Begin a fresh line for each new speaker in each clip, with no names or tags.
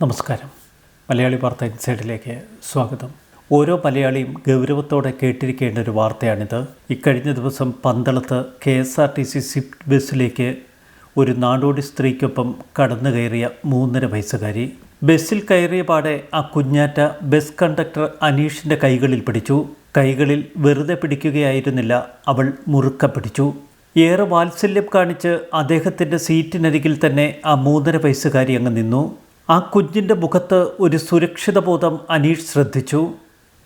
നമസ്കാരം. മലയാളി വാർത്ത ഇൻസൈഡിലേക്ക് സ്വാഗതം. ഓരോ മലയാളിയും ഗൗരവത്തോടെ കേട്ടിരിക്കേണ്ട ഒരു വാർത്തയാണിത്. ഇക്കഴിഞ്ഞ ദിവസം പന്തളത്ത് KSRTC സ്വിഫ്റ്റ് ബസ്സിലേക്ക് ഒരു നാടോടി സ്ത്രീക്കൊപ്പം കടന്നു കയറിയ 3.5 വയസ്സുകാരി. ബസ്സിൽ കയറിയ പാടെ ആ കുഞ്ഞാറ്റ ബസ് കണ്ടക്ടർ അനീഷിൻ്റെ കൈകളിൽ പിടിച്ചു. കൈകളിൽ വെറുതെ പിടിക്കുകയായിരുന്നില്ല, അവൾ മുറുക്ക പിടിച്ചു. ഏറെ വാത്സല്യം കാണിച്ച് അദ്ദേഹത്തിൻ്റെ സീറ്റിനരികിൽ തന്നെ ആ 3.5 വയസ്സുകാരി അങ്ങ് നിന്നു. ആ കുഞ്ഞിൻ്റെ മുഖത്ത് ഒരു സുരക്ഷിത ബോധം അനീഷ് ശ്രദ്ധിച്ചു.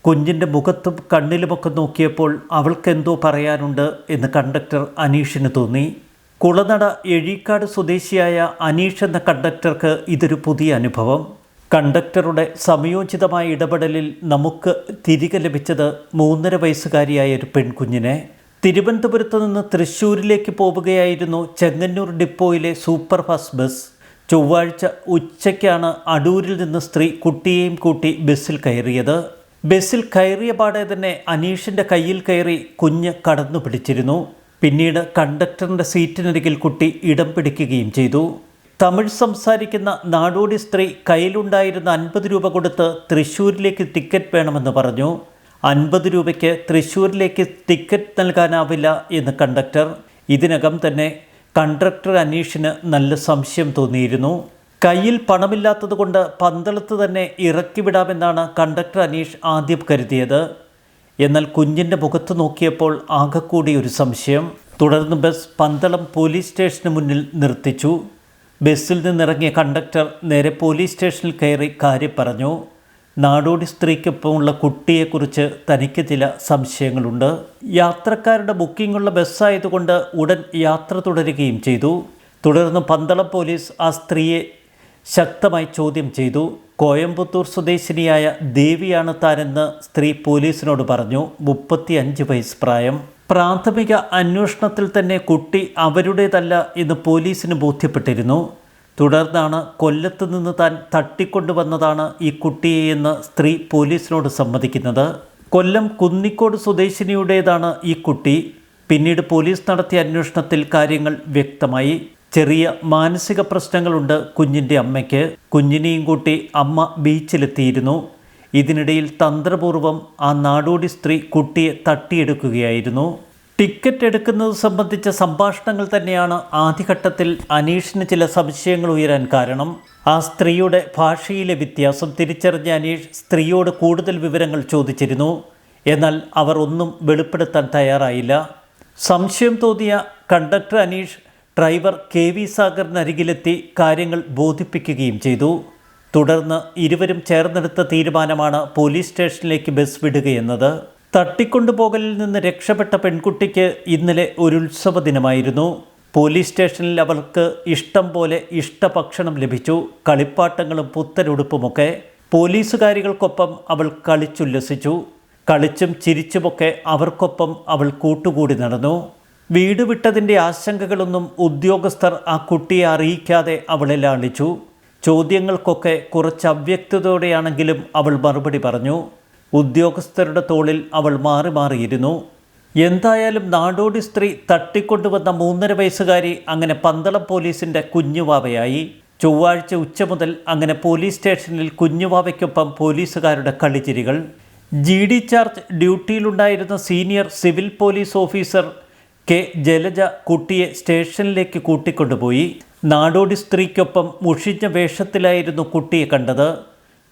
കുഞ്ഞിൻ്റെ മുഖത്തും കണ്ണിലുമൊക്കെ നോക്കിയപ്പോൾ അവൾക്കെന്തോ പറയാനുണ്ട് എന്ന് കണ്ടക്ടർ അനീഷിന് തോന്നി. കുളനട എഴീക്കാട് സ്വദേശിയായ അനീഷ് എന്ന കണ്ടക്ടർക്ക് ഇതൊരു പുതിയ അനുഭവം. കണ്ടക്ടറുടെ സമയോചിതമായ ഇടപെടലിൽ നമുക്ക് തിരികെ ലഭിച്ചത് 3.5 വയസ്സുകാരിയായ ഒരു പെൺകുഞ്ഞിനെ. തിരുവനന്തപുരത്ത് നിന്ന് തൃശ്ശൂരിലേക്ക് പോവുകയായിരുന്നു ചെങ്ങന്നൂർ ഡിപ്പോയിലെ സൂപ്പർ ഫാസ്റ്റ് ബസ്. ചൊവ്വാഴ്ച ഉച്ചയ്ക്കാണ് അടൂരിൽ നിന്ന് സ്ത്രീ കുട്ടിയെയും കൂട്ടി ബസ്സിൽ കയറിയത്. ബസ്സിൽ കയറിയ പാടെ തന്നെ അനീഷിൻ്റെ കയ്യിൽ കയറി കുഞ്ഞ് കടന്നു പിടിച്ചിരുന്നു. പിന്നീട് കണ്ടക്ടറിൻ്റെ സീറ്റിനരികിൽ കുട്ടി ഇടം പിടിക്കുകയും ചെയ്തു. തമിഴ് സംസാരിക്കുന്ന നാടോടി സ്ത്രീ കയ്യിലുണ്ടായിരുന്ന 50 രൂപ കൊടുത്ത് തൃശ്ശൂരിലേക്ക് ടിക്കറ്റ് വേണമെന്ന് പറഞ്ഞു. 50 രൂപയ്ക്ക് തൃശ്ശൂരിലേക്ക് ടിക്കറ്റ് നൽകാനാവില്ല എന്ന് കണ്ടക്ടർ. ഇതിനകം തന്നെ കണ്ടക്ടർ അനീഷിന് നല്ല സംശയം തോന്നിയിരുന്നു. കയ്യിൽ പണമില്ലാത്തതുകൊണ്ട് പന്തളത്ത് തന്നെ ഇറക്കിവിടാമെന്നാണ് കണ്ടക്ടർ അനീഷ് ആദ്യം കരുതിയത്. എന്നാൽ കുഞ്ഞിൻ്റെ മുഖത്ത് നോക്കിയപ്പോൾ ആകെക്കൂടി ഒരു സംശയം. തുടർന്ന് ബസ് പന്തളം പോലീസ് സ്റ്റേഷന് മുന്നിൽ നിർത്തിച്ചു. ബസ്സിൽ നിന്നിറങ്ങിയ കണ്ടക്ടർ നേരെ പോലീസ് സ്റ്റേഷനിൽ കയറി കാര്യം പറഞ്ഞു. നാടോടി സ്ത്രീക്കൊപ്പമുള്ള കുട്ടിയെക്കുറിച്ച് തനിക്ക് ചില സംശയങ്ങളുണ്ട്. യാത്രക്കാരുടെ ബുക്കിംഗുള്ള ബസ്സായതുകൊണ്ട് ഉടൻ യാത്ര തുടരുകയും ചെയ്തു. തുടർന്ന് പന്തളം പോലീസ് ആ സ്ത്രീയെ ശക്തമായി ചോദ്യം ചെയ്തു. കോയമ്പത്തൂർ സ്വദേശിനിയായ ദേവിയാണ് താനെന്ന് സ്ത്രീ പോലീസിനോട് പറഞ്ഞു. 35 വയസ്സ് പ്രായം. പ്രാഥമിക അന്വേഷണത്തിൽ തന്നെ കുട്ടി അവരുടേതല്ല എന്ന് പോലീസിന് ബോധ്യപ്പെട്ടിരുന്നു. തുടർന്നാണ് കൊല്ലത്ത് നിന്ന് താൻ തട്ടിക്കൊണ്ടുവന്നതാണ് ഈ കുട്ടിയെന്ന് സ്ത്രീ പോലീസിനോട് സമ്മതിക്കുന്നത്. കൊല്ലം കുന്നിക്കോട് സ്വദേശിനിയുടേതാണ് ഈ കുട്ടി. പിന്നീട് പോലീസ് നടത്തിയ അന്വേഷണത്തിൽ കാര്യങ്ങൾ വ്യക്തമായി. ചെറിയ മാനസിക പ്രശ്നങ്ങളുണ്ട് കുഞ്ഞിൻ്റെ അമ്മയ്ക്ക്. കുഞ്ഞിനെയും കൂട്ടി അമ്മ ബീച്ചിലെത്തിയിരുന്നു. ഇതിനിടയിൽ തന്ത്രപൂർവ്വം ആ നാടോടി സ്ത്രീ കുട്ടിയെ തട്ടിയെടുക്കുകയായിരുന്നു. ടിക്കറ്റ് എടുക്കുന്നത് സംബന്ധിച്ച സംഭാഷണങ്ങൾ തന്നെയാണ് ആദ്യഘട്ടത്തിൽ അനീഷിന് ചില സംശയങ്ങൾ ഉയരാൻ കാരണം. ആ സ്ത്രീയുടെ ഭാഷയിലെ വ്യത്യാസം തിരിച്ചറിഞ്ഞ അനീഷ് സ്ത്രീയോട് കൂടുതൽ വിവരങ്ങൾ ചോദിച്ചിരുന്നു. എന്നാൽ അവർ ഒന്നും വെളിപ്പെടുത്താൻ തയ്യാറായില്ല. സംശയം തോന്നിയ കണ്ടക്ടർ അനീഷ് ഡ്രൈവർ KV സാഗറിനരികിലെത്തി കാര്യങ്ങൾ ബോധിപ്പിക്കുകയും ചെയ്തു. തുടർന്ന് ഇരുവരും ചേർന്നെടുത്ത തീരുമാനമാണ് പോലീസ് സ്റ്റേഷനിലേക്ക് ബസ് വിടുകയെന്നത്. തട്ടിക്കൊണ്ടുപോകലിൽ നിന്ന് രക്ഷപ്പെട്ട പെൺകുട്ടിക്ക് ഇന്നലെ ഒരു ഉത്സവ ദിനമായിരുന്നു. പോലീസ് സ്റ്റേഷനിൽ അവൾക്ക് ഇഷ്ടം പോലെ ഇഷ്ടഭക്ഷണം ലഭിച്ചു. കളിപ്പാട്ടങ്ങളും പുത്തനുടുപ്പുമൊക്കെ. പോലീസുകാരികൾക്കൊപ്പം അവൾ കളിച്ചുല്ലസിച്ചു. കളിച്ചും ചിരിച്ചുമൊക്കെ അവർക്കൊപ്പം അവൾ കൂട്ടുകൂടി നടന്നു. വീട് വിട്ടതിൻ്റെ ആശങ്കകളൊന്നും ഉദ്യോഗസ്ഥർ ആ കുട്ടിയെ അറിയിക്കാതെ അവളെ ലാളിച്ചു. ചോദ്യങ്ങൾക്കൊക്കെ കുറച്ച് അവ്യക്തതയോടെയാണെങ്കിലും അവൾ മറുപടി പറഞ്ഞു. ഉദ്യോഗസ്ഥരുടെ തോളിൽ അവൾ മാറി മാറിയിരുന്നു. എന്തായാലും നാടോടി സ്ത്രീ തട്ടിക്കൊണ്ടുവന്ന 3.5 വയസ്സുകാരി അങ്ങനെ പന്തളം പോലീസിൻ്റെ കുഞ്ഞുവാവയായി. ചൊവ്വാഴ്ച ഉച്ച മുതൽ അങ്ങനെ പോലീസ് സ്റ്റേഷനിൽ കുഞ്ഞുവാവയ്ക്കൊപ്പം പോലീസുകാരുടെ കളിച്ചിരികൾ. GD ചാർജ് ഡ്യൂട്ടിയിലുണ്ടായിരുന്ന senior civil police officer K. Jalaja കുട്ടിയെ സ്റ്റേഷനിലേക്ക് കൂട്ടിക്കൊണ്ടുപോയി. നാടോടി സ്ത്രീക്കൊപ്പം മുഷിഞ്ഞ വേഷത്തിലായിരുന്നു കുട്ടിയെ കണ്ടത്.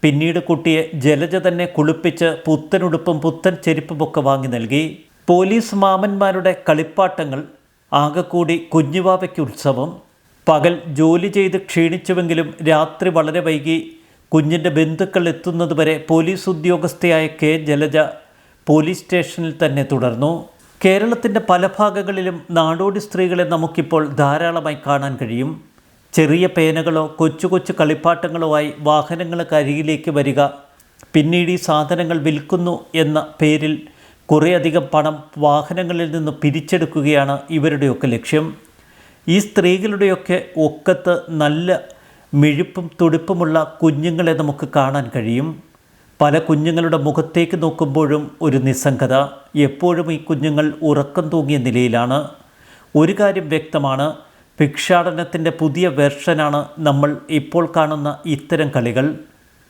പിന്നീട് കുട്ടിയെ ജലജ തന്നെ കുളിപ്പിച്ച് പുത്തനുടുപ്പും പുത്തൻ ചെരുപ്പുമൊക്കെ വാങ്ങി നൽകി. പോലീസ് മാമന്മാരുടെ കളിപ്പാട്ടങ്ങൾ. ആകെക്കൂടി കുഞ്ഞുവാവയ്ക്ക് ഉത്സവം. പകൽ ജോലി ചെയ്ത് ക്ഷീണിച്ചുവെങ്കിലും രാത്രി വളരെ വൈകി കുഞ്ഞിൻ്റെ ബന്ധുക്കൾ എത്തുന്നതുവരെ പോലീസ് ഉദ്യോഗസ്ഥയായ K. ജലജ പോലീസ് സ്റ്റേഷനിൽ തന്നെ തുടർന്നു. കേരളത്തിൻ്റെ പല ഭാഗങ്ങളിലും നാടോടി സ്ത്രീകളെ നമുക്കിപ്പോൾ ധാരാളമായി കാണാൻ കഴിയും. ചെറിയ പേനകളോ കൊച്ചു കൊച്ചു കളിപ്പാട്ടങ്ങളോ ആയി വാഹനങ്ങൾക്കരികിലേക്ക് വരിക. പിന്നീട് ഈ സാധനങ്ങൾ വിൽക്കുന്നു എന്ന പേരിൽ കുറേയധികം പണം വാഹനങ്ങളിൽ നിന്ന് പിരിച്ചെടുക്കുകയാണ് ഇവരുടെയൊക്കെ ലക്ഷ്യം. ഈ സ്ത്രീകളുടെയൊക്കെ ഒക്കത്ത് നല്ല മിഴിപ്പും തുടിപ്പുമുള്ള കുഞ്ഞുങ്ങളെ നമുക്ക് കാണാൻ കഴിയും. പല കുഞ്ഞുങ്ങളുടെ മുഖത്തേക്ക് നോക്കുമ്പോഴും ഒരു നിസ്സംഗത. എപ്പോഴും ഈ കുഞ്ഞുങ്ങൾ ഉറക്കം തൂങ്ങിയ നിലയിലാണ്. ഒരു കാര്യം വ്യക്തമാണ്, ഭിക്ഷാടനത്തിൻ്റെ പുതിയ വെർഷനാണ് നമ്മൾ ഇപ്പോൾ കാണുന്ന ഇത്തരം കളികൾ.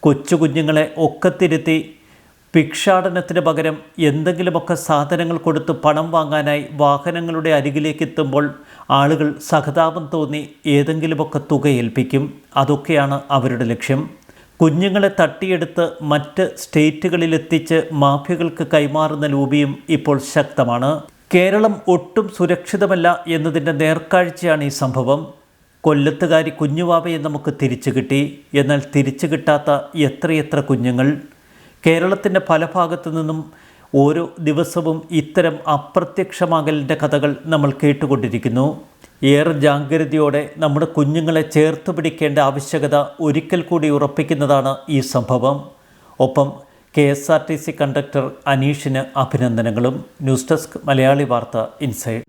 കൊച്ചു കുഞ്ഞുങ്ങളെ ഒക്കത്തിരുത്തി ഭിക്ഷാടനത്തിന് പകരം എന്തെങ്കിലുമൊക്കെ സാധനങ്ങൾ കൊടുത്ത് പണം വാങ്ങാനായി വാഹനങ്ങളുടെ അരികിലേക്ക് എത്തുമ്പോൾ ആളുകൾ സഹതാപം തോന്നി ഏതെങ്കിലുമൊക്കെ തുക ഏൽപ്പിക്കും. അതൊക്കെയാണ് അവരുടെ ലക്ഷ്യം. കുഞ്ഞുങ്ങളെ തട്ടിയെടുത്ത് മറ്റ് സ്റ്റേറ്റുകളിലെത്തിച്ച് മാഫിയകൾക്ക് കൈമാറുന്ന ലോബിയും ഇപ്പോൾ ശക്തമാണ്. കേരളം ഒട്ടും സുരക്ഷിതമല്ല എന്നതിൻ്റെ നേർക്കാഴ്ചയാണ് ഈ സംഭവം. കൊല്ലത്തുകാരി കുഞ്ഞുവാവയെ നമുക്ക് തിരിച്ചു കിട്ടി. എന്നാൽ തിരിച്ചു കിട്ടാത്ത എത്രയെത്ര കുഞ്ഞുങ്ങൾ. കേരളത്തിൻ്റെ പല ഭാഗത്തു നിന്നും ഓരോ ദിവസവും ഇത്തരം അപ്രത്യക്ഷമാകലിൻ്റെ കഥകൾ നമ്മൾ കേട്ടുകൊണ്ടിരിക്കുന്നു. ഏറെ ജാഗ്രതയോടെ നമ്മുടെ കുഞ്ഞുങ്ങളെ ചേർത്ത് പിടിക്കേണ്ട ആവശ്യകത ഒരിക്കൽ കൂടി ഉറപ്പിക്കുന്നതാണ് ഈ സംഭവം. ഒപ്പം KSRTC കണ്ടക്ടർ അനീഷിന് അഭിനന്ദനങ്ങളും. ന്യൂസ് ഡെസ്ക് മലയാളി വാർത്ത ഇൻസൈഡ്.